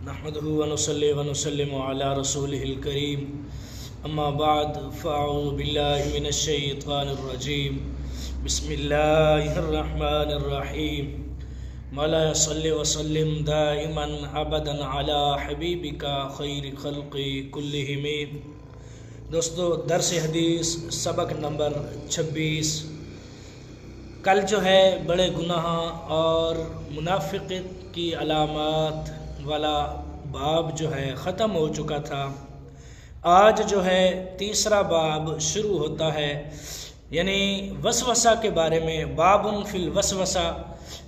نحمده ونصلي ونسلم على رسوله الكريم اما بعد فاعوذ بالله من الشيطان الرجيم بسم الله الرحمن الرحيم مولا صل وسلم دائما ابدا على حبيبك خير خلق كلهم۔ دوستو، درس حدیث سبق نمبر 26۔ کل جو ہے بڑے گناہ اور منافقت کی علامات والا باب جو ہے ختم ہو چکا تھا۔ آج جو ہے تیسرا باب شروع ہوتا ہے، یعنی وسوسہ کے بارے میں۔ باب فی الوسوسہ،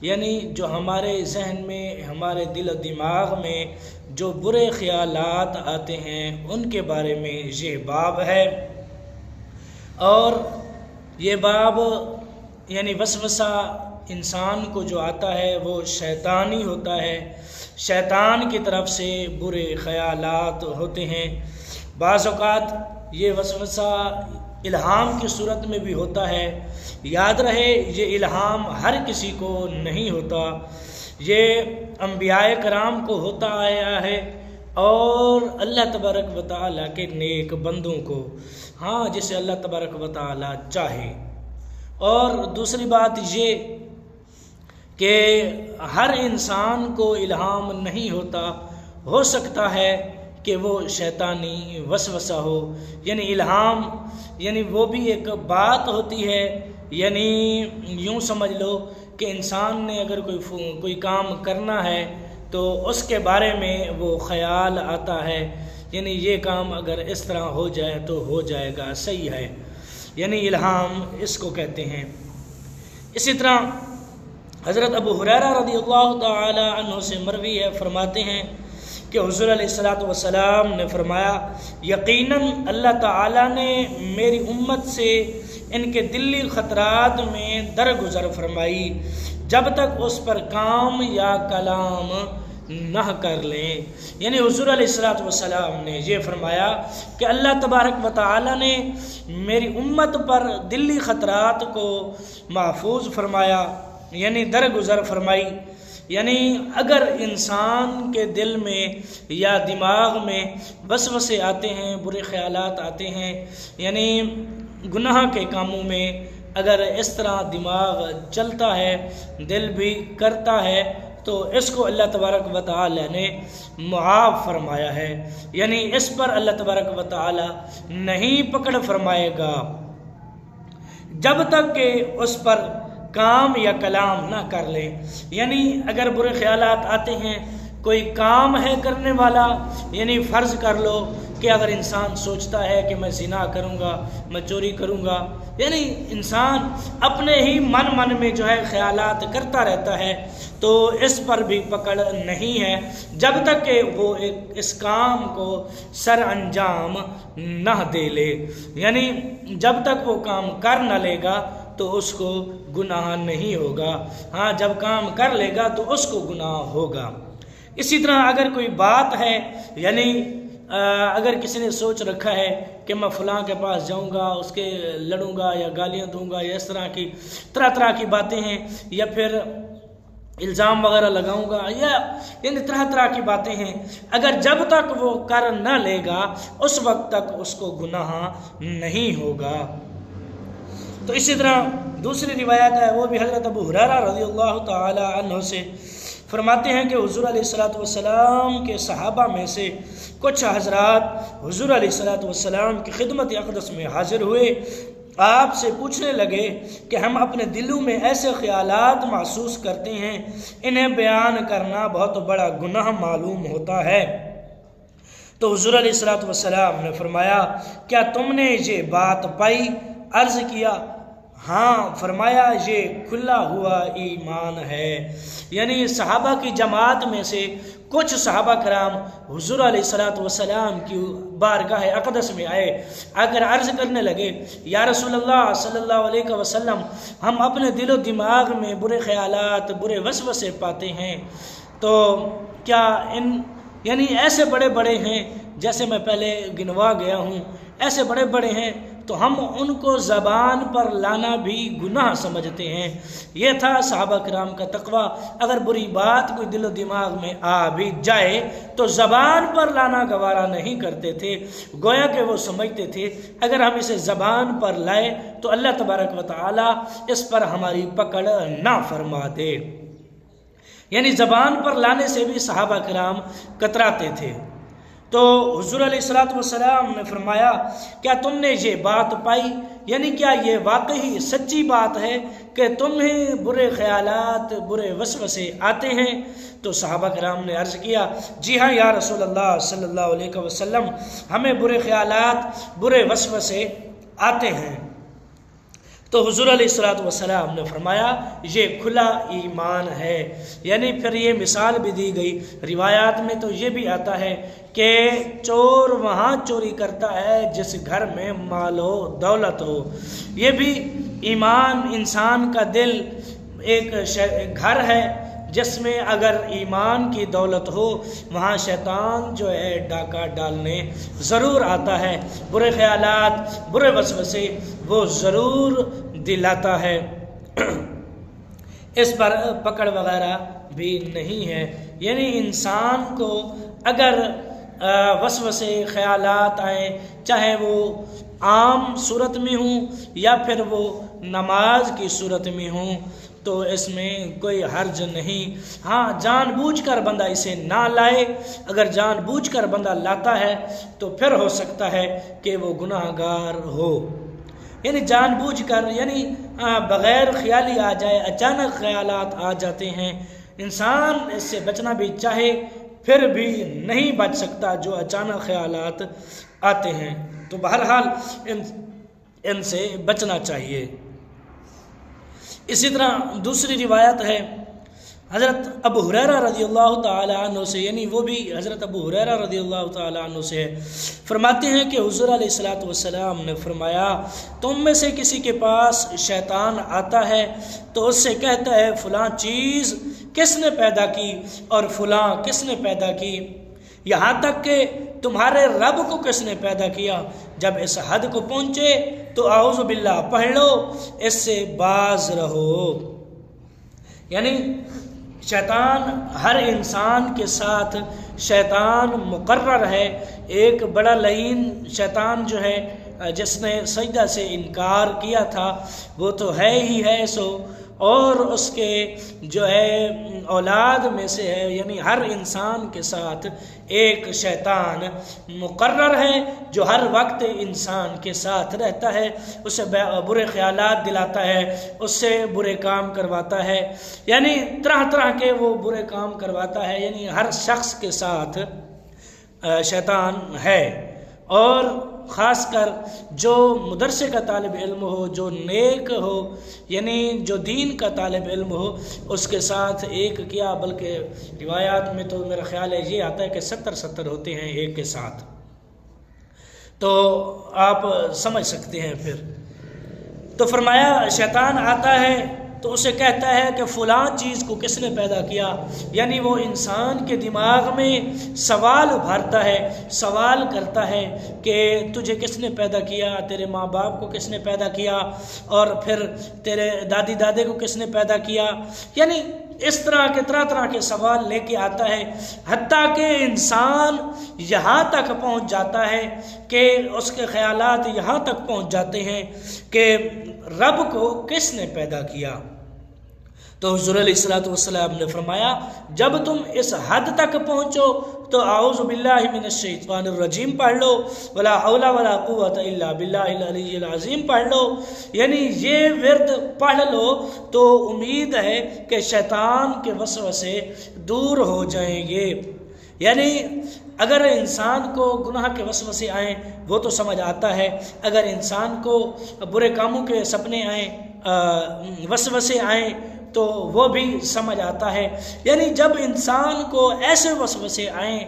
یعنی جو ہمارے ذہن میں، ہمارے دل و دماغ میں جو برے خیالات آتے ہیں ان کے بارے میں یہ باب ہے۔ اور یہ باب یعنی وسوسہ انسان کو جو آتا ہے وہ شیطانی ہوتا ہے، شیطان کی طرف سے برے خیالات ہوتے ہیں۔ بعض اوقات یہ وسوسہ الہام کی صورت میں بھی ہوتا ہے۔ یاد رہے، یہ الہام ہر کسی کو نہیں ہوتا، یہ انبیاء کرام کو ہوتا آیا ہے اور اللہ تبارک و تعالیٰ کے نیک بندوں کو، جسے اللہ تبارک و تعالیٰ چاہے۔ اور دوسری بات یہ کہ ہر انسان کو الہام نہیں ہوتا، ہو سکتا ہے کہ وہ شیطانی وسوسہ ہو۔ یعنی الہام یعنی وہ بھی ایک بات ہوتی ہے، یعنی یوں سمجھ لو کہ انسان نے اگر کوئی کام کرنا ہے تو اس کے بارے میں وہ خیال آتا ہے، یعنی یہ کام اگر اس طرح ہو جائے تو ہو جائے گا، صحیح ہے، یعنی الہام اس کو کہتے ہیں۔ اسی طرح حضرت ابو ہریرہ رضی اللہ تعالی عنہ سے مروی ہے، فرماتے ہیں کہ حضور علیہ السلام نے فرمایا، یقیناً اللہ تعالیٰ نے میری امت سے ان کے دلی خطرات میں درگزر فرمائی جب تک اس پر کام یا کلام نہ کر لیں۔ یعنی حضور علیہ السلام نے یہ فرمایا کہ اللہ تبارک و تعالیٰ نے میری امت پر دلی خطرات کو محفوظ فرمایا، یعنی درگزر فرمائی۔ یعنی اگر انسان کے دل میں یا دماغ میں وسوسے آتے ہیں، برے خیالات آتے ہیں، یعنی گناہ کے کاموں میں اگر اس طرح دماغ چلتا ہے، دل بھی کرتا ہے، تو اس کو اللہ تبارک و تعالی نے معاف فرمایا ہے، یعنی اس پر اللہ تبارک و تعالی نہیں پکڑ فرمائے گا جب تک کہ اس پر کام یا کلام نہ کر لے۔ یعنی اگر برے خیالات آتے ہیں، کوئی کام ہے کرنے والا، یعنی فرض کر لو کہ اگر انسان سوچتا ہے کہ میں زنا کروں گا، میں چوری کروں گا، یعنی انسان اپنے ہی من میں جو ہے خیالات کرتا رہتا ہے، تو اس پر بھی پکڑ نہیں ہے جب تک کہ وہ اس کام کو سر انجام نہ دے لے۔ یعنی جب تک وہ کام کر نہ لے گا تو اس کو گناہ نہیں ہوگا، جب کام کر لے گا تو اس کو گناہ ہوگا۔ اسی طرح اگر کوئی بات ہے، یعنی اگر کسی نے سوچ رکھا ہے کہ میں فلاں کے پاس جاؤں گا، اس کے لڑوں گا یا گالیاں دوں گا، یا اس طرح کی طرح کی باتیں ہیں، یا پھر الزام وغیرہ لگاؤں گا، یا یعنی طرح کی باتیں ہیں، اگر جب تک وہ کر نہ لے گا اس وقت تک اس کو گناہ نہیں ہوگا۔ تو اسی طرح دوسری روایت ہے، وہ بھی حضرت ابو ہریرہ رضی اللہ تعالی عنہ سے، فرماتے ہیں کہ حضور علیہ السلام کے صحابہ میں سے کچھ حضرات حضور علیہ السلام کی خدمت اقدس میں حاضر ہوئے، آپ سے پوچھنے لگے کہ ہم اپنے دلوں میں ایسے خیالات محسوس کرتے ہیں، انہیں بیان کرنا بہت بڑا گناہ معلوم ہوتا ہے۔ تو حضور علیہ السلام نے فرمایا، کیا تم نے یہ بات پائی؟ عرض کیا، ہاں۔ فرمایا، یہ کھلا ہوا ایمان ہے۔ یعنی صحابہ کی جماعت میں سے کچھ صحابہ کرام حضور علیہ السلام کی بارگاہ اقدس میں آئے، اگر عرض کرنے لگے، یا رسول اللہ صلی اللہ علیہ وسلم، ہم اپنے دل و دماغ میں برے خیالات، برے وسوسے پاتے ہیں، تو کیا یعنی ایسے بڑے ہیں جیسے میں پہلے گنوا گیا ہوں، ایسے بڑے ہیں تو ہم ان کو زبان پر لانا بھی گناہ سمجھتے ہیں۔ یہ تھا صحابہ کرام کا تقوی۔ اگر بری بات کوئی دل و دماغ میں آ بھی جائے تو زبان پر لانا گوارا نہیں کرتے تھے، گویا کہ وہ سمجھتے تھے اگر ہم اسے زبان پر لائے تو اللہ تبارک و تعالی اس پر ہماری پکڑ نہ فرما دے۔ یعنی زبان پر لانے سے بھی صحابہ کرام کتراتے تھے۔ تو حضور علیہ السلام نے فرمایا کیا تم نے یہ بات پائی، یعنی کیا یہ واقعی سچی بات ہے کہ تمہیں برے خیالات برے وسوسے آتے ہیں؟ تو صحابہ کرام نے عرض کیا جی ہاں یا رسول اللہ صلی اللہ علیہ وسلم، ہمیں برے خیالات برے وسوسے آتے ہیں۔ تو حضور علیہ السلام نے فرمایا یہ کھلا ایمان ہے۔ یعنی پھر یہ مثال بھی دی گئی، روایات میں تو یہ بھی آتا ہے کہ چور وہاں چوری کرتا ہے جس گھر میں مال ہو دولت ہو۔ یہ بھی ایمان، انسان کا دل ایک گھر ہے جس میں اگر ایمان کی دولت ہو وہاں شیطان جو ہے ڈاکہ ڈالنے ضرور آتا ہے، برے خیالات برے وسوسے وہ ضرور دلاتا ہے۔ اس پر پکڑ وغیرہ بھی نہیں ہے۔ یعنی انسان کو اگر وسوسے خیالات آئیں، چاہے وہ عام صورت میں ہوں یا پھر وہ نماز کی صورت میں ہوں، تو اس میں کوئی حرج نہیں۔ ہاں جان بوجھ کر بندہ اسے نہ لائے، اگر جان بوجھ کر بندہ لاتا ہے تو پھر ہو سکتا ہے کہ وہ گناہ گار ہو۔ یعنی جان بوجھ کر، یعنی بغیر خیالی آ جائے، اچانک خیالات آ جاتے ہیں، انسان اس سے بچنا بھی چاہے پھر بھی نہیں بچ سکتا جو اچانک خیالات آتے ہیں۔ تو بہرحال ان سے بچنا چاہیے۔ اسی طرح دوسری روایت ہے حضرت ابو ہریرہ رضی اللہ تعالی عنہ سے، یعنی وہ بھی حضرت ابو ہریرہ رضی اللہ تعالی عنہ سے فرماتے ہیں کہ حضور علیہ السلام نے فرمایا تم میں سے کسی کے پاس شیطان آتا ہے تو اس سے کہتا ہے فلاں چیز کس نے پیدا کی اور فلاں کس نے پیدا کی، یہاں تک کہ تمہارے رب کو کس نے پیدا کیا۔ جب اس حد کو پہنچے تو اعوذ باللہ پڑھ لو، اس سے باز رہو۔ یعنی شیطان ہر انسان کے ساتھ شیطان مقرر ہے۔ ایک بڑا لعین شیطان جو ہے جس نے سجدہ سے انکار کیا تھا وہ تو ہے ہی ہے سو، اور اس کے جو ہے اولاد میں سے ہے، یعنی ہر انسان کے ساتھ ایک شیطان مقرر ہے جو ہر وقت انسان کے ساتھ رہتا ہے، اسے برے خیالات دلاتا ہے، اس سے برے کام کرواتا ہے، یعنی طرح طرح کے وہ برے کام کرواتا ہے۔ یعنی ہر شخص کے ساتھ شیطان ہے، اور خاص کر جو مدرسے کا طالب علم ہو، جو نیک ہو، یعنی جو دین کا طالب علم ہو، اس کے ساتھ ایک کیا بلکہ روایات میں تو میرا خیال ہے یہ آتا ہے کہ 70 ہوتے ہیں ایک کے ساتھ، تو آپ سمجھ سکتے ہیں پھر۔ تو فرمایا شیطان آتا ہے تو اسے کہتا ہے کہ فلاں چیز کو کس نے پیدا کیا، یعنی وہ انسان کے دماغ میں سوال ابھارتا ہے، سوال کرتا ہے کہ تجھے کس نے پیدا کیا، تیرے ماں باپ کو کس نے پیدا کیا، اور پھر تیرے دادی دادے کو کس نے پیدا کیا، یعنی اس طرح کے سوال لے کے آتا ہے، حتیٰ کہ انسان یہاں تک پہنچ جاتا ہے کہ اس کے خیالات یہاں تک پہنچ جاتے ہیں کہ رب کو کس نے پیدا کیا۔ تو حضور علیہ السلام نے فرمایا جب تم اس حد تک پہنچو تو اعوذ باللہ من الشیطان الرجیم پڑھ لو، ولا حول ولا قوت الا باللہ العلی العظیم پڑھ لو، یعنی یہ ورد پڑھ لو تو امید ہے کہ شیطان کے وسوسے دور ہو جائیں گے۔ یعنی اگر انسان کو گناہ کے وسوسے آئیں وہ تو سمجھ آتا ہے، اگر انسان کو برے کاموں کے سپنے آئیں، وسوسے آئیں تو وہ بھی سمجھ آتا ہے۔ یعنی جب انسان کو ایسے وسوسے آئیں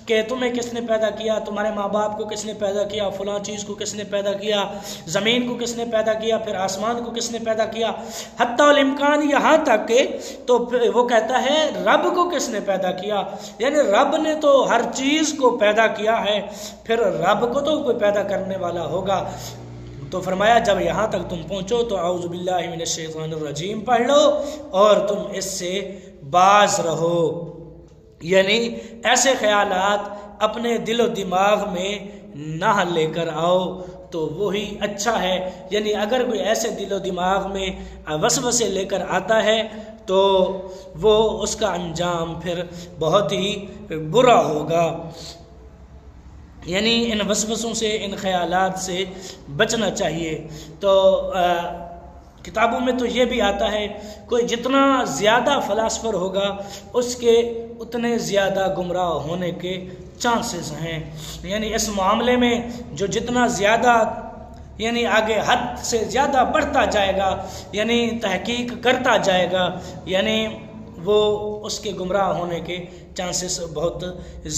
کہ تمہیں کس نے پیدا کیا، تمہارے ماں باپ کو کس نے پیدا کیا، فلاں چیز کو کس نے پیدا کیا، زمین کو کس نے پیدا کیا، پھر آسمان کو کس نے پیدا کیا، حتی الامکان یہاں تک کہ تو وہ کہتا ہے رب کو کس نے پیدا کیا، یعنی رب نے تو ہر چیز کو پیدا کیا ہے، پھر رب کو تو کوئی پیدا کرنے والا ہوگا۔ تو فرمایا جب یہاں تک تم پہنچو تو اعوذ باللہ من الشیطان الرجیم پڑھ لو اور تم اس سے باز رہو، یعنی ایسے خیالات اپنے دل و دماغ میں نہ لے کر آؤ تو وہی اچھا ہے۔ یعنی اگر کوئی ایسے دل و دماغ میں وسوسے لے کر آتا ہے تو وہ اس کا انجام پھر بہت ہی برا ہوگا۔ یعنی ان وسوسوں سے، ان خیالات سے بچنا چاہیے۔ تو کتابوں میں تو یہ بھی آتا ہے کوئی جتنا زیادہ فلاسفر ہوگا اس کے اتنے زیادہ گمراہ ہونے کے چانسز ہیں۔ یعنی اس معاملے میں جو جتنا زیادہ یعنی آگے حد سے زیادہ بڑھتا جائے گا، یعنی تحقیق کرتا جائے گا، یعنی وہ اس کے گمراہ ہونے کے چانسز بہت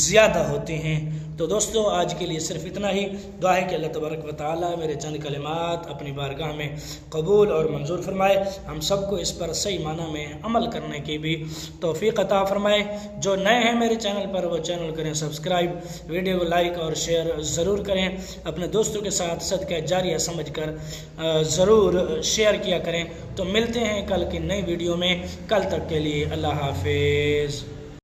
زیادہ ہوتے ہیں۔ تو دوستو آج کے لیے صرف اتنا ہی۔ دعا ہے کہ اللہ تبارک و تعالی میرے چند کلمات اپنی بارگاہ میں قبول اور منظور فرمائے، ہم سب کو اس پر صحیح معنی میں عمل کرنے کی بھی توفیق عطا فرمائے۔ جو نئے ہیں میرے چینل پر وہ چینل کریں سبسکرائب، ویڈیو کو لائک اور شیئر ضرور کریں، اپنے دوستوں کے ساتھ صدقہ جاریہ سمجھ کر ضرور شیئر کیا کریں۔ تو ملتے ہیں کل کی نئی ویڈیو میں، کل تک کے لیے اللہ حافظ۔